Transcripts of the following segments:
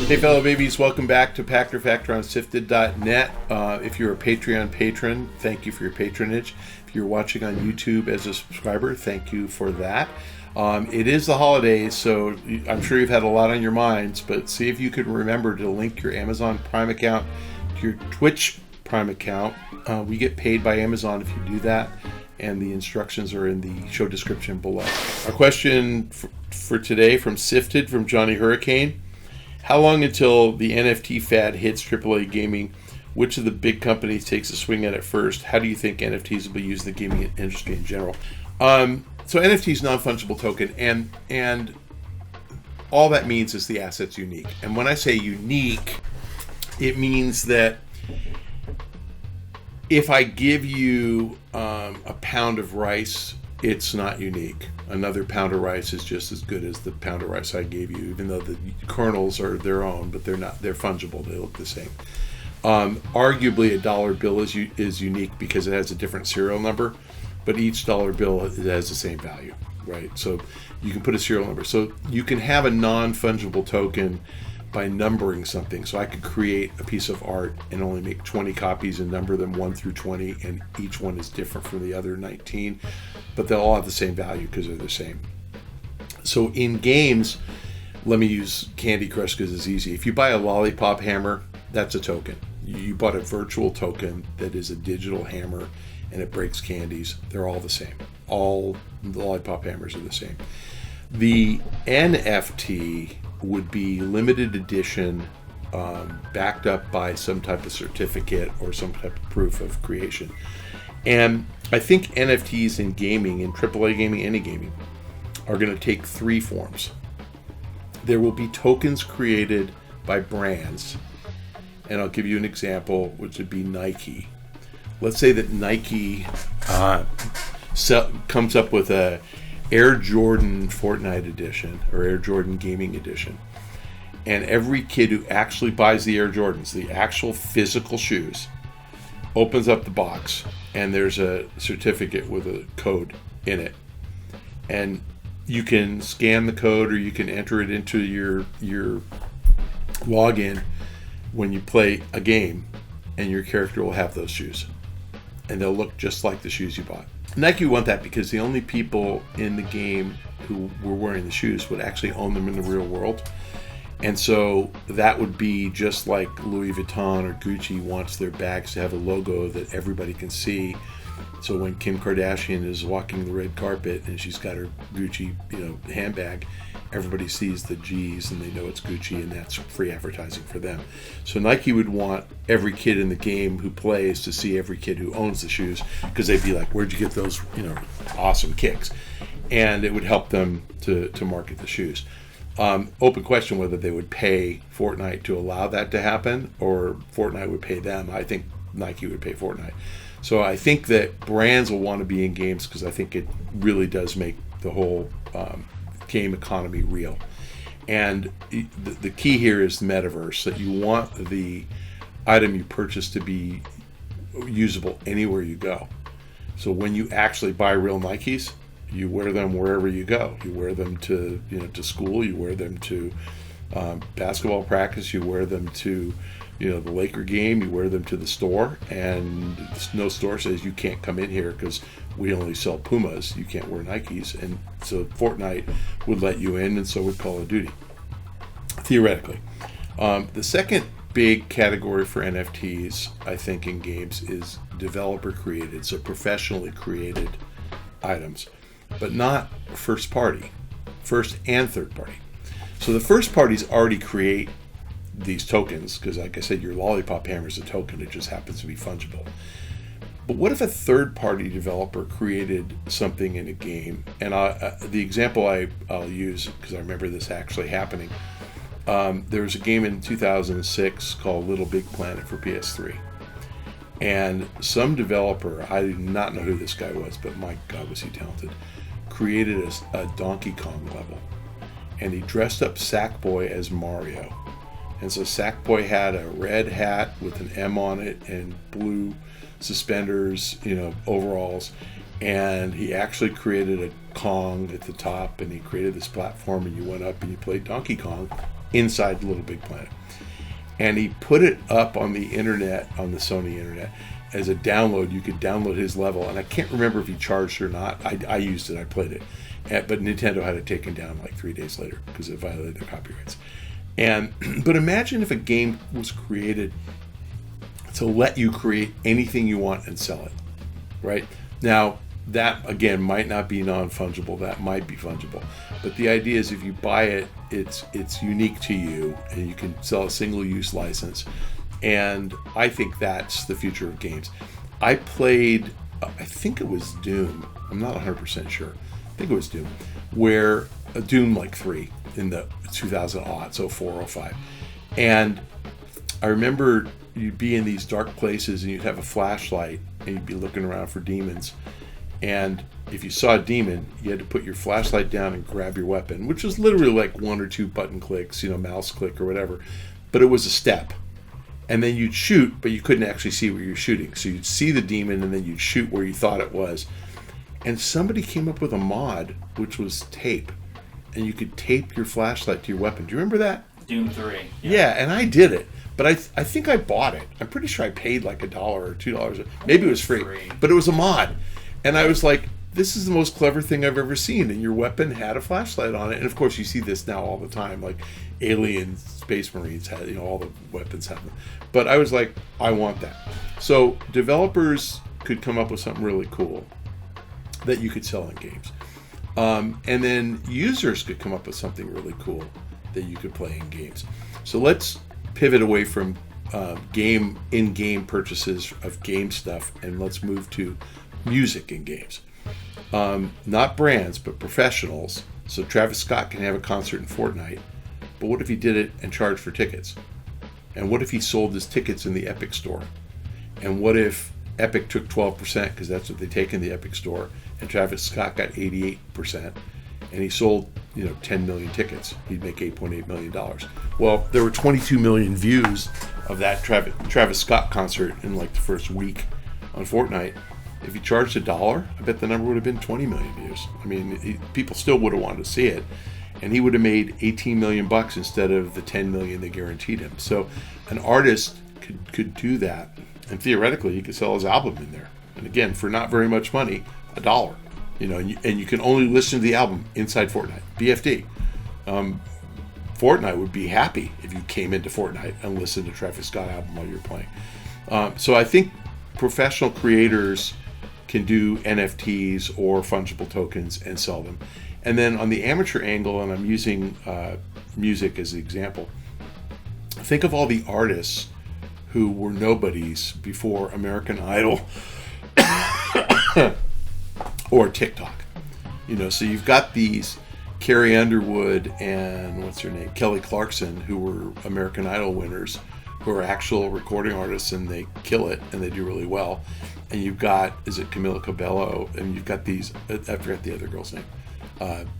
Hey fellow babies, welcome back to Pachter Factor on SIFTD.net. If you're a Patreon patron, thank you for your patronage. If you're watching on YouTube as a subscriber, thank you for that. It is the holidays, so I'm sure you've had a lot on your minds, but see if you can remember to link your Amazon Prime account to your Twitch Prime account. We get paid by Amazon if you do that, and the instructions are in the show description below. Our question for today from SIFTD, from Johnny Hurricane. How long until the NFT fad hits AAA gaming? Which of the big companies takes a swing at it first? How do you think NFTs will be used in the gaming industry in general? So NFT is non-fungible token, and all that means is the asset's unique. And when I say unique, it means that if I give you a pound of rice, it's not unique. Another pound of rice is just as good as the pound of rice I gave you, even though the kernels are their own, but they're not. They're fungible. They look the same. Arguably, a dollar bill is unique because it has a different serial number, but each dollar bill has the same value, right? So you can put a serial number. So you can have a non-fungible token by numbering something. So I could create a piece of art and only make 20 copies and number them 1 through 20, and each one is different from the other 19, but they'll all have the same value because they're the same. So in games, let me use Candy Crush because it's easy. If you buy a lollipop hammer, that's a token. You bought a virtual token that is a digital hammer and it breaks candies. They're all the same. All the lollipop hammers are the same. The NFT would be limited edition, backed up by some type of certificate or some type of proof of creation. And I think NFTs in gaming, in AAA gaming, any gaming, are going to take three forms. There will be tokens created by brands, and I'll give you an example, which would be Nike. Let's say that Nike comes up with a Air Jordan Fortnite edition or Air Jordan Gaming edition, and every kid who actually buys the Air Jordans, the actual physical shoes, opens up the box and there's a certificate with a code in it, and you can scan the code or you can enter it into your login when you play a game, and your character will have those shoes and they'll look just like the shoes you bought. Nike want that because the only people in the game who were wearing the shoes would actually own them in the real world. And so that would be just like Louis Vuitton or Gucci wants their bags to have a logo that everybody can see. So when Kim Kardashian is walking the red carpet and she's got her Gucci, handbag, everybody sees the G's and they know it's Gucci, and that's free advertising for them. So Nike would want every kid in the game who plays to see every kid who owns the shoes, because they'd be like, where'd you get those, awesome kicks? And it would help them to market the shoes. Open question whether they would pay Fortnite to allow that to happen, or Fortnite would pay them. I think Nike would pay Fortnite. So I think that brands will want to be in games because I think it really does make the whole game economy real. And the key here is the metaverse, that you want the item you purchase to be usable anywhere you go. So when you actually buy real Nikes, you wear them wherever you go. You wear them to school, you wear them to basketball practice, you wear them to the Laker game, you wear them to the store, and no store says you can't come in here because we only sell Pumas, you can't wear Nikes. And so Fortnite would let you in, and so would Call of Duty, theoretically. The second big category for NFTs, I think, in games is developer created, so professionally created items, but not first and third party. So the first parties already create these tokens because, like I said, your lollipop hammer is a token. It just happens to be fungible. But what if a third-party developer created something in a game? And the example I'll use, because I remember this actually happening, there was a game in 2006 called Little Big Planet for PS3. And some developer, I do not know who this guy was, but my God, was he talented, created a Donkey Kong level. And he dressed up Sackboy as Mario. And so Sackboy had a red hat with an M on it and blue suspenders, overalls. And he actually created a Kong at the top, and he created this platform, and you went up and you played Donkey Kong inside Little Big Planet. And he put it up on the internet, on the Sony internet, as a download. You could download his level, and I can't remember if he charged or not. I used it, I played it. But Nintendo had it taken down like 3 days later because it violated their copyrights. But imagine if a game was created to let you create anything you want and sell it, right? Now, that, again, might not be non-fungible. That might be fungible. But the idea is if you buy it, it's unique to you, and you can sell a single-use license. And I think that's the future of games. I played, I think it was Doom. I'm not 100% sure. I think it was Doom, where Doom like 3 in the 2000s, 04, 05. And I remember you'd be in these dark places and you'd have a flashlight and you'd be looking around for demons. And if you saw a demon, you had to put your flashlight down and grab your weapon, which was literally like 1 or 2 button clicks, mouse click or whatever. But it was a step. And then you'd shoot, but you couldn't actually see where you're shooting. So you'd see the demon and then you'd shoot where you thought it was. And somebody came up with a mod, which was tape. And you could tape your flashlight to your weapon. Do you remember that? Doom 3. Yeah, and I did it. But I think I bought it. I'm pretty sure I paid like $1 or $2. Maybe it was free. But it was a mod. And I was like, this is the most clever thing I've ever seen. And your weapon had a flashlight on it. And of course, you see this now all the time. Like Alien, Space Marines had, all the weapons have them. But I was like, I want that. So developers could come up with something really cool that you could sell in games. And then users could come up with something really cool that you could play in games. So let's pivot away from in-game purchases of game stuff, and let's move to music in games. Not brands, but professionals. So Travis Scott can have a concert in Fortnite, but what if he did it and charged for tickets? And what if he sold his tickets in the Epic store? And what if Epic took 12%, because that's what they take in the Epic store, and Travis Scott got 88%, and he sold 10 million tickets? He'd make $8.8 million. Well, there were 22 million views of that Travis Scott concert in like the first week on Fortnite. If he charged $1, I bet the number would have been 20 million views. I mean, people still would have wanted to see it, and he would have made 18 million bucks instead of the 10 million they guaranteed him. So an artist could do that, and theoretically he could sell his album in there. And again, for not very much money, $1. And you can only listen to the album inside Fortnite. BFD. Fortnite would be happy if you came into Fortnite and listened to Travis Scott album while you're playing. So I think professional creators can do NFTs or fungible tokens and sell them. And then on the amateur angle, and I'm using music as an example, think of all the artists who were nobodies before American Idol or TikTok. So you've got these Carrie Underwood and what's her name, Kelly Clarkson, who were American Idol winners, who are actual recording artists, and they kill it and they do really well. And you've got, is it Camila Cabello? And you've got these, I forget the other girl's name,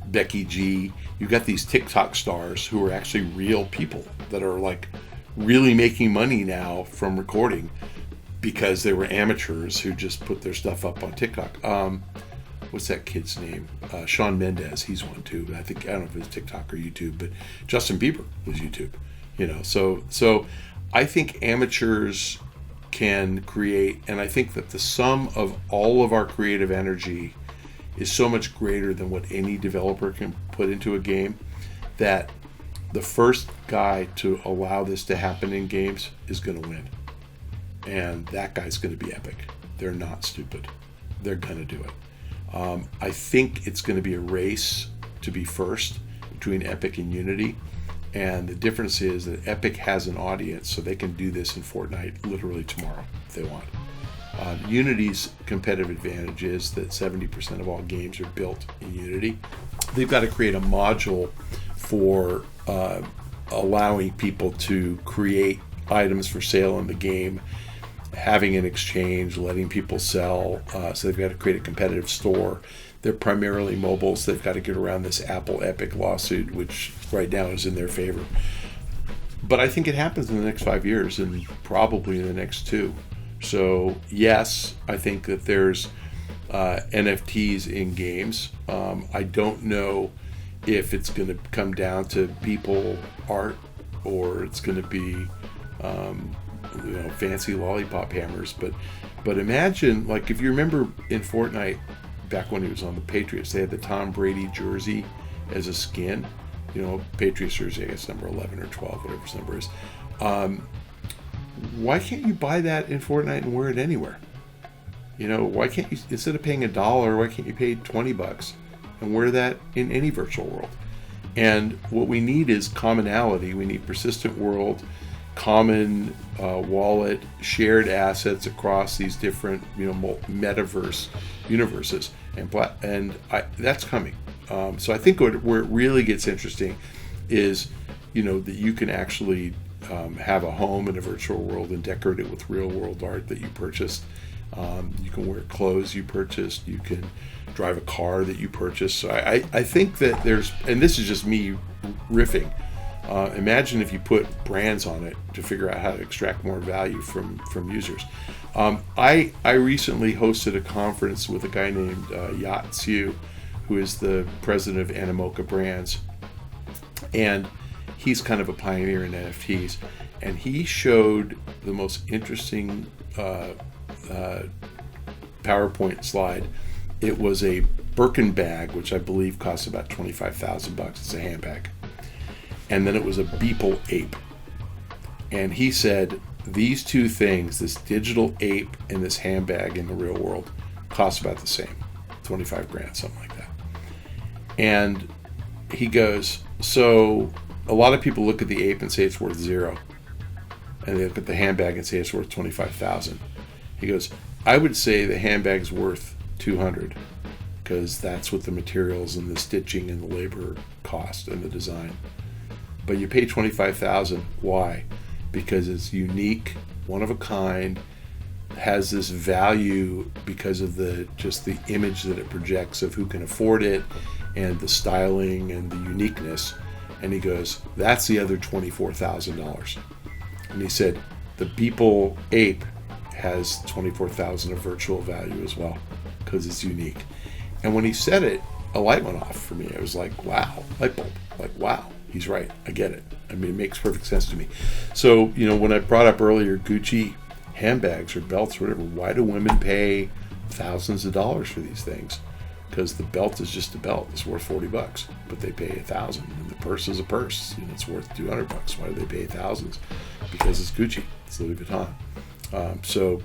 Becky G. You've got these TikTok stars who are actually real people that are like really making money now from recording because they were amateurs who just put their stuff up on TikTok. What's that kid's name? Shawn Mendes, he's one too. I don't know if it's TikTok or YouTube, but Justin Bieber was YouTube. So I think amateurs can create, and I think that the sum of all of our creative energy is so much greater than what any developer can put into a game, that the first guy to allow this to happen in games is going to win. And that guy's going to be Epic. They're not stupid. They're going to do it. I think it's going to be a race to be first between Epic and Unity. And the difference is that Epic has an audience, so they can do this in Fortnite literally tomorrow if they want. Unity's competitive advantage is that 70% of all games are built in Unity. They've got to create a module for allowing people to create items for sale in the game, having an exchange, letting people sell. So they've got to create a competitive store. They're primarily mobile, so they've got to get around this Apple Epic lawsuit, which right now is in their favor. But I think it happens in the next 5 years and probably in the next 2. So yes, I think that there's NFTs in games. I don't know if it's going to come down to people art or it's going to be fancy lollipop hammers. But imagine, like, if you remember in Fortnite back when he was on the Patriots, they had the Tom Brady jersey as a skin. Patriots jersey, I guess number 11 or 12, whatever his number is. Why can't you buy that in Fortnite and wear it anywhere? Why can't you, instead of paying $1, why can't you pay $20 and wear that in any virtual world? And what we need is commonality. We need persistent world, common wallet, shared assets across these different metaverse universes, and that's coming. So I think where it really gets interesting is that you can actually have a home in a virtual world and decorate it with real world art that you purchased. You can wear clothes you purchased. You can drive a car that you purchased. So I think that there's, and this is just me riffing, imagine if you put brands on it to figure out how to extract more value from users. I recently hosted a conference with a guy named Yat Siu, who is the president of Animoca Brands. And he's kind of a pioneer in NFTs. And he showed the most interesting PowerPoint slide. It was a Birkin bag, which I believe costs about $25,000. It's a handbag. And then it was a Beeple ape. And he said, these two things, this digital ape and this handbag in the real world, cost about the same, 25 grand, something like that. And he goes, so a lot of people look at the ape and say it's worth $0. And they look at the handbag and say it's worth 25,000. He goes, I would say the handbag's worth 200 because that's what the materials and the stitching and the labor cost and the design. But you pay 25,000. Why? Because it's unique, one of a kind, has this value because of the image that it projects of who can afford it and the styling and the uniqueness. And he goes, that's the other $24,000. And he said, the Beeple ape has $24,000 of virtual value as well because it's unique. And when he said it, a light went off for me. I was like, wow, light bulb. Like, wow, he's right. I get it. I mean, it makes perfect sense to me. So, when I brought up earlier Gucci handbags or belts or whatever, why do women pay thousands of dollars for these things? Because the belt is just a belt. It's worth $40, but they pay $1,000. And the purse is a purse. It's worth $200. Why do they pay thousands? Because it's Gucci. It's Louis Vuitton. So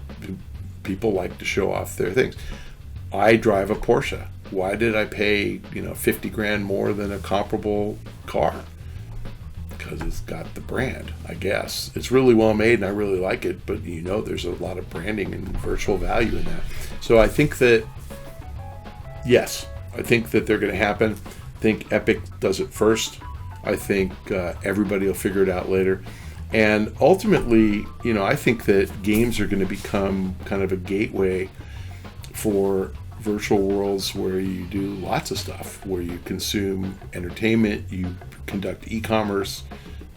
people like to show off their things. I drive a Porsche. Why did I pay 50 grand more than a comparable car? Because it's got the brand, I guess. It's really well made and I really like it, but there's a lot of branding and virtual value in that. So I think that, yes, I think that they're going to happen. I think Epic does it first. I think everybody will figure it out later. And ultimately, I think that games are going to become kind of a gateway for virtual worlds where you do lots of stuff, where you consume entertainment, you conduct e-commerce,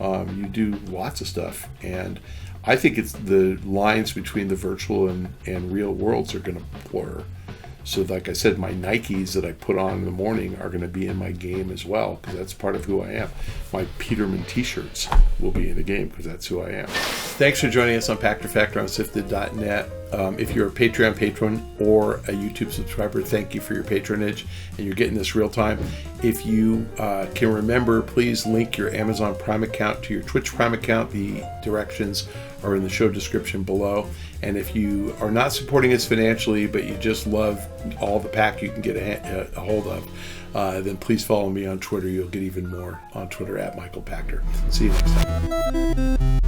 you do lots of stuff. And I think it's the lines between the virtual and real worlds are going to blur. So like I said, my Nikes that I put on in the morning are going to be in my game as well, because that's part of who I am. My Peterman t-shirts will be in the game because that's who I am. Thanks for joining us on Pachter Factor on SIFTD.net. If you're a Patreon patron or a YouTube subscriber, thank you for your patronage, and you're getting this real time. If you can remember, please link your Amazon Prime account to your Twitch Prime account. The directions are in the show description below. And if you are not supporting us financially, but you just love all the pack you can get a hold of, then please follow me on Twitter. You'll get even more on Twitter at Michael Pachter. See you next time.